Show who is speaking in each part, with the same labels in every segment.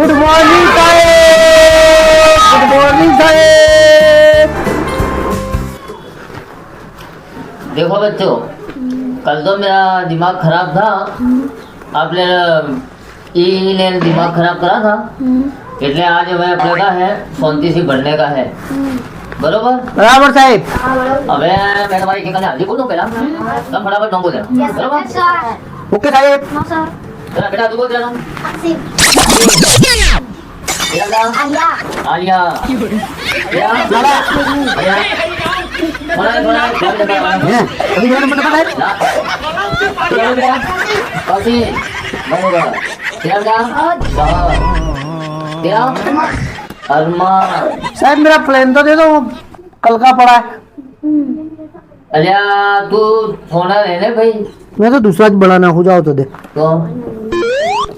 Speaker 1: Good morning साहेब, good morning साहेब।
Speaker 2: देखो बच्चों, कल तो मेरा दिमाग खराब था। आपने ने दिमाग खराब करा था, इसलिए आज हमें अपने का है 34 बढ़ने का है। बरोबर
Speaker 1: बराबर साहेब।
Speaker 2: अबे मैं तुम्हारी ठिकाने हाजिर बोल दूं पहला, तब फटाफट नौ बोल देना। बरोबर
Speaker 1: ओके साहेब।
Speaker 2: चला बेटा तू बोल देना। आलिया आलिया
Speaker 1: अभी मेरा नंबर पता है। साहब मेरा प्लान तो दे दो, कल का पड़ा है।
Speaker 2: अलिया तू सोना रहने भाई,
Speaker 1: मैं तो दूसरा बनाना हो जाओ तो दे।
Speaker 2: तो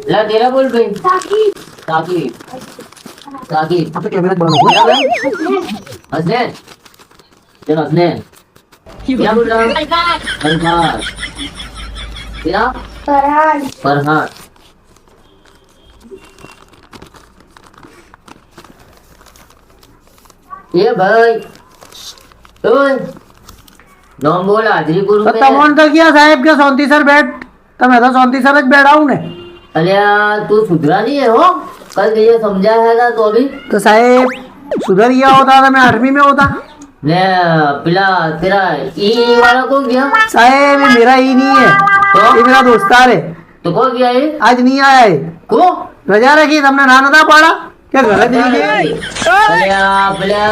Speaker 2: ला तेरा बोल भाई। ताकि ताकि
Speaker 1: अब तो कैमरा बनाना
Speaker 2: हंसने चलो हंसने। क्या बोल रहा हूँ? फरहान। क्या? फरहान। ये भाई ओए नाम बोल हाजरी गुरु
Speaker 1: तो तमोन तो किया साहेब के 34 बैठ तो मैं तो 34 ज बैठा हूं ने।
Speaker 2: अलिया तू सुधरा नहीं है हो, कल ये समझा है ना तो अभी
Speaker 1: तो साहेब सुधर गया होता तो मैं 8वीं में होता।
Speaker 2: ने पिला तेरा ई वाला कौन गया?
Speaker 1: साहेब ये मेरा ही नहीं है,
Speaker 2: तो
Speaker 1: ये मेरा दोस्तार है।
Speaker 2: तो कौन गया ये?
Speaker 1: आज नहीं आया है।
Speaker 2: को
Speaker 1: रजा रखी तुमने ना नदा पड़ा क्या गलत नहीं गई?
Speaker 2: अलिया पिला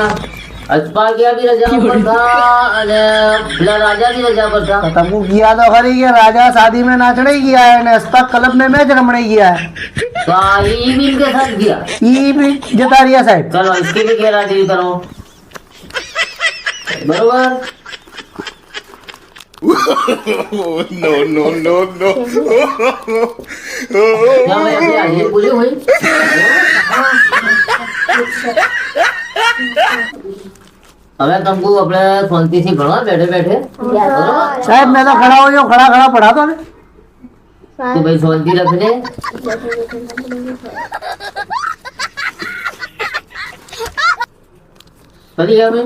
Speaker 2: अस्पा गया भी रजा पर था, अरे पिला राजा भी रजा पर था।
Speaker 1: तुमको किया तो खरी के राजा शादी में नाचने ही गया है, नेस्ता क्लब में मैच रमने गया है।
Speaker 2: तो ई भी इनके साथ गया।
Speaker 1: ई भी जता रिया साहब।
Speaker 2: चलो इसकी भी गैर हाजिरी करो। बरोबर
Speaker 3: no, no, no, no.
Speaker 2: क्या मैं अपनी हाजिरी पूरी हुई? अबे तुमको अपने 34 बढ़वा बैठे बैठे बरोबर
Speaker 1: साहब मैं तो खड़ा हो जाऊं, खड़ा खड़ा पढ़ा तो
Speaker 2: तो भाई 34 रख ले। पता क्या मैं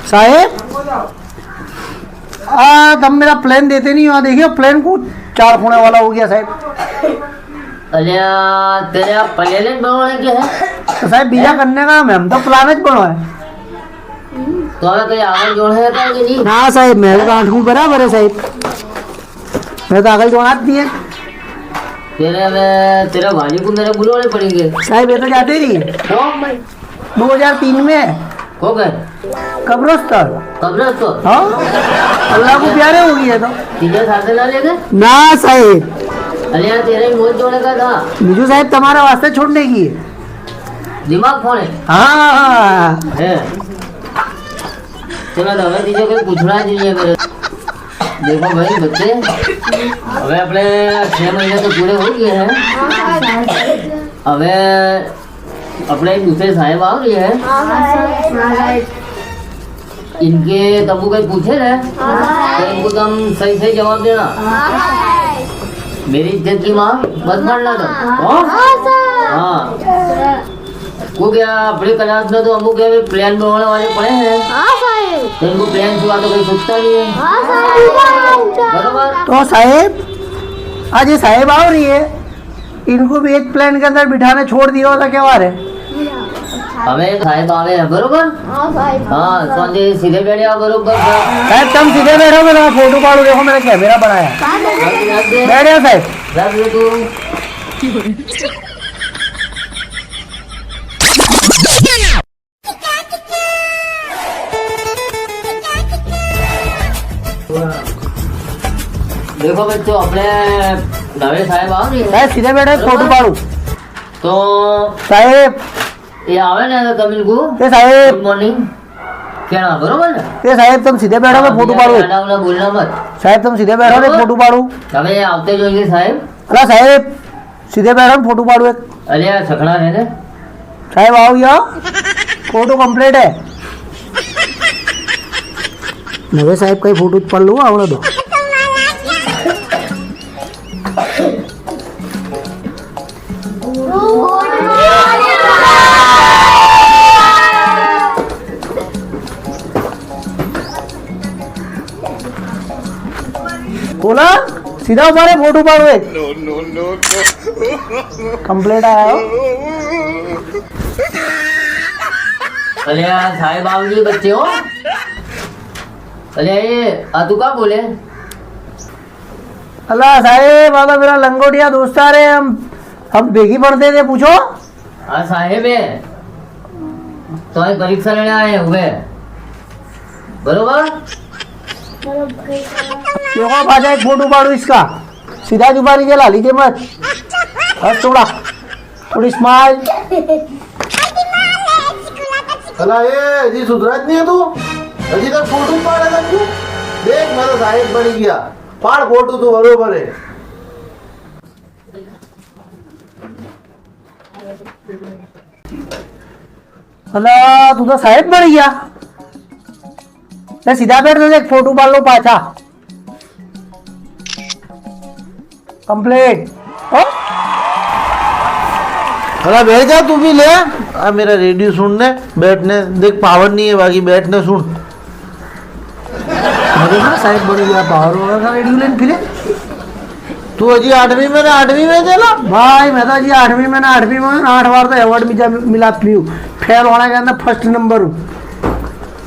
Speaker 1: साहेब तुम मेरा प्लान देते नहीं हो। देखिए प्लान को 4 कोने वाला हो गया साहब।
Speaker 2: अलिया तेरे प्लेन बनवाने के है
Speaker 1: तो साहब बीजा करने का हम तो प्लान ज बनो है।
Speaker 2: तो हमें कहीं आगे जोड़ है क्या कि नहीं?
Speaker 1: ना साहब मेरे तो 8वीं बराबर है साहब, मैं तो आगे जोड़ात नहीं है
Speaker 2: तेरे में तेरा भाई को मेरे बुलाने पड़ेंगे
Speaker 1: साहब। ये तो जाते ही
Speaker 2: तो
Speaker 1: 2003 में
Speaker 2: हो गए
Speaker 1: कब्रस्तान।
Speaker 2: कब्र तो
Speaker 1: हाँ अल्लाह को प्यारे हो गए तो
Speaker 2: तीजे साथ ना ले गए।
Speaker 1: ना साहब
Speaker 2: अलिया तेरे ही मोज जोड़े का था,
Speaker 1: बिजू साहब तुम्हारा वास्ते छोड़ने की है।
Speaker 2: दिमाग फोड़े
Speaker 1: हाँ
Speaker 2: है। चलो तो हमें तीजे कोई पूछना नहीं है मेरे। देखो भाई बच्चे, हमें अपने 6 महीने तो पूरे हो गए हैं। हमें अपने दूसरे साहेब आ रही है, इनके तबू कोई पूछे ना तो इनको तुम सही सही जवाब देना। मेरी इज्जत की माँ मत मारना तुम। हाँ वो क्या अपने क्लास में तो हमको क्या प्लान बनाने वाले पड़े हैं, तो इनको प्लान हुआ तो कोई सोचता नहीं है। बरोबर
Speaker 1: तो साहेब आज ये साहेब आ रही है, इनको भी एक प्लान के अंदर बिठाने छोड़ दिया होता क्या बात है?
Speaker 2: हमें साहेब आ गए हैं बरोबर। हाँ सोचे सीधे बैठे आओ बरोबर।
Speaker 1: साहब तुम सीधे बैठो, मेरा फोटो काढो। देखो मेरा कैमरा बनाया बैठ जाओ साहब।
Speaker 2: रख दे तू। देखो बच्चों अपने नवे साहेब आ रही है,
Speaker 1: साहब सीधे बैठो, फोटो काढो।
Speaker 2: तो
Speaker 1: साहेब
Speaker 2: ये आवे ना तमिल को
Speaker 1: ये साहेब
Speaker 2: गुड मॉर्निंग क्या बरोबर ना?
Speaker 1: ये साहेब तुम सीधे बैठो, मैं फोटो काढो।
Speaker 2: ना बोलना मत।
Speaker 1: साहेब तुम सीधे बैठो, मैं फोटो काढो।
Speaker 2: हमें आवते जो ये साहेब
Speaker 1: अरे साहेब सीधे बैठो, फोटो काढो एक।
Speaker 2: अरे यार सखड़ा रहने
Speaker 1: साहेब आओ या फोटो कंप्लीट है। नवे साहेब का फोटो पढ़ लो आवड़ा दो। सीधा ऊपर है, फोटो पाड़ो एक।
Speaker 3: No, no, no, no.
Speaker 1: Complete आया हो।
Speaker 2: अरे यार साहेब बाबू जी बच्चे हो। अरे ये तू क्या बोले?
Speaker 1: अल्लाह साहेब आता मेरा लंगोटिया दोस्त आ रहे, हम बेगी पढ़ते थे, पूछो।
Speaker 2: हाँ साहेब है तो आज परीक्षा लेने आए हुए बरोबर।
Speaker 1: देखो बाजा एक फोटो पाड़ो इसका, सीधा जुबानी चला लीजिए मत, बस थोड़ी स्माइल।
Speaker 4: अला ये जी सुधरत नहीं है तू, अजी तक फोटो पाड़ेगा तू। देख मैं तो साहेब बन गया, पाड़ फोटो तू बरोबर है।
Speaker 1: अल्लाह तू तो साहेब बन गया। मैं सीधा बैठ एक फोटो पाड़ लो पाछा, कंप्लीट।
Speaker 4: अला बैठ जा तू भी ले आ, मेरा रेडियो सुनने बैठने देख पावर नहीं है, बाकी बैठने सुन।
Speaker 1: अरे ना साहेब बन गया, पावर होगा था रेडियो लेने फिरे।
Speaker 4: तू अजी 8वीं में ना 8वीं में चला
Speaker 1: भाई मैं तो जी 8वीं में ना 8वीं में 8 बार तो अवार्ड मिला पी फेल होने के अंदर फर्स्ट नंबर हूँ।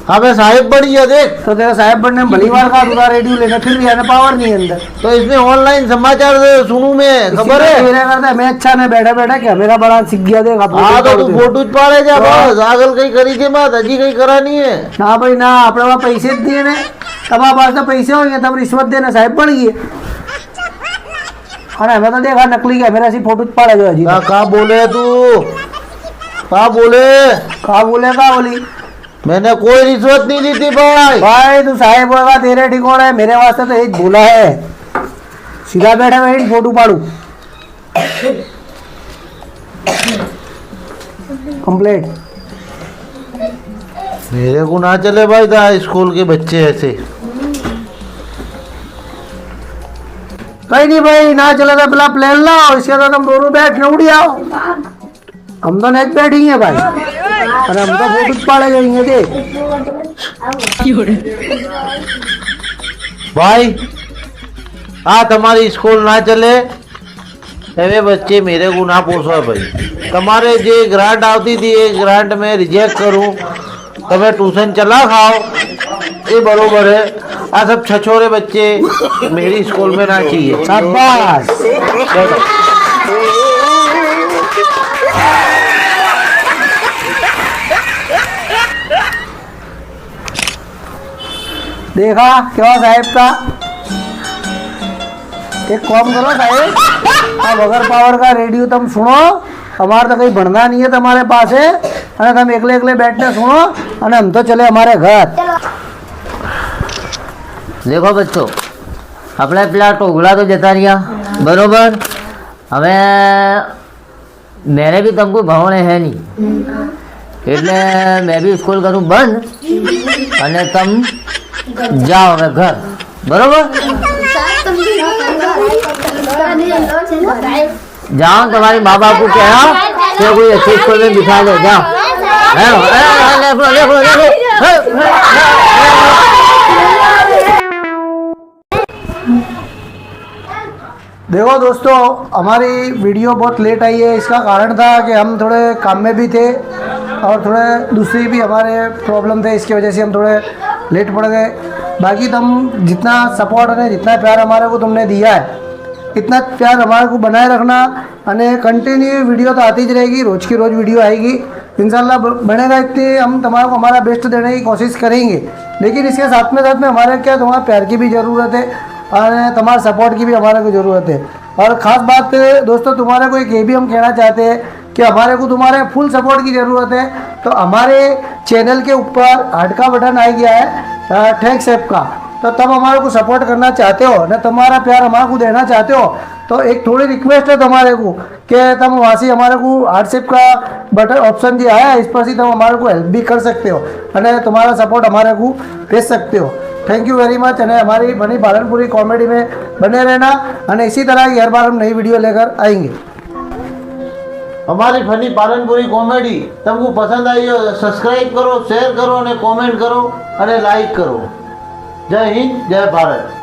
Speaker 4: हाँ मैं साहेब बन गया देख।
Speaker 1: तो तेरा साहेब बनने में भली बार का दूसरा रेडियो लेना, फिर भी आने पावर नहीं है अंदर।
Speaker 4: तो इसमें ऑनलाइन समाचार सुनू मैं, खबर है।
Speaker 1: मेरा करता है मैं अच्छा नहीं बैठा बैठा क्या मेरा बड़ा सीख गया देगा।
Speaker 4: हाँ तो तू फोटो पाड़े जा बस, आगल कहीं करी के मत, अजी कहीं करा नहीं है
Speaker 1: ना भाई ना, अपने वहाँ पैसे दिए ने, तब आप पास पैसे होंगे तब रिश्वत देना, साहेब बन गए। हाँ मैं तो देखा नकली क्या मेरा सी फोटो पाड़ा जो अजी।
Speaker 4: कहा बोले तू, कहा बोले,
Speaker 1: कहा बोले का बोली,
Speaker 4: मैंने कोई रिश्वत नहीं ली थी भाई।
Speaker 1: भाई तू साहेब होगा तेरे ठिकाना है, मेरे वास्ते तो एक बोला है, सीधा बैठा मैं फोटो पाड़ू कंप्लीट।
Speaker 4: मेरे को ना चले भाई था स्कूल के बच्चे ऐसे।
Speaker 1: कहीं नहीं भाई, ना चला था पहला प्लेन लाओ, इसके बाद हम दोनों बैठ न उड़ी आओ। हम तो नेट बैठेंगे भाई, अरे हम तो फोटो पाड़े जाएंगे देख।
Speaker 4: भाई तुम्हारी स्कूल ना चले एवे बच्चे मेरे को ना पोसो भाई। तुम्हारे जे ग्रांट आती थी ये ग्रांट में रिजेक्ट करूं, तुम्हें ट्यूशन चला खाओ, ये बरोबर है। आ सब छछोरे बच्चे मेरी स्कूल में ना चाहिए।
Speaker 1: शाबाश। देखा क्या साहेब का, एक काम करो साहेब, अब अगर पावर का रेडियो तुम सुनो, हमारे तो कहीं बढ़ना नहीं है तुम्हारे पास है, अरे तुम एकले एकले बैठने सुनो, अरे हम तो चले हमारे घर।
Speaker 2: देखो बच्चों अपने पेला टोगला तो जता रहा बरोबर। हमें मेरे भी तुमको भावने है नहीं, એટલે मैं भी स्कूल करूँ बंद અને तुम जाओ હવે घर बरोबर। जाओ तुम्हारी माँ बाप को कहना कि कोई अच्छे स्कूल में बिठा दे, जाओ।
Speaker 1: देखो दोस्तों हमारी वीडियो बहुत लेट आई है, इसका कारण था कि हम थोड़े काम में भी थे और थोड़े दूसरी भी हमारे प्रॉब्लम थे, इसकी वजह से हम थोड़े लेट पड़ गए। बाकी तुम जितना सपोर्ट है जितना प्यार हमारे को तुमने दिया है, इतना प्यार हमारे को बनाए रखना, अने कंटिन्यू वीडियो तो आती ही रहेगी, रोज़ की रोज़ वीडियो आएगी इंशाल्लाह बनेगा। इतनी हम तुम्हारे को हमारा बेस्ट देने की कोशिश करेंगे, लेकिन इसके साथ में हमारे क्या तुम्हारा प्यार की भी ज़रूरत है और तुम्हारे सपोर्ट की भी हमारे को ज़रूरत है। और ख़ास बात दोस्तों तुम्हारे को एक ये भी हम कहना चाहते हैं कि हमारे को तुम्हारे फुल सपोर्ट की ज़रूरत है। तो हमारे चैनल के ऊपर हार्ट का बटन आ गया है थैंक्स ऐप का, तो तब हमारे को सपोर्ट करना चाहते हो ना, तुम्हारा प्यार हमारे को देना चाहते हो, तो एक थोड़ी रिक्वेस्ट है तुम्हारे को कि तुम वहाँ से हमारे को व्हाट्सएप का बटन ऑप्शन जो आया है इस पर से तुम हमारे को हेल्प भी कर सकते हो और तुम्हारा सपोर्ट हमारे को भेज सकते हो। Thank you very much. અને हमारी बनी पालनपुरी कॉमेडी में बने रहना और इसी तरह की हर बार हम नई वीडियो लेकर आएंगे।
Speaker 4: हमारी फनी पालनपुरी कॉमेडी तुमको पसंद आई हो सब्सक्राइब करो, शेयर करो और कमेंट करो और लाइक करो। जय हिंद, जय भारत।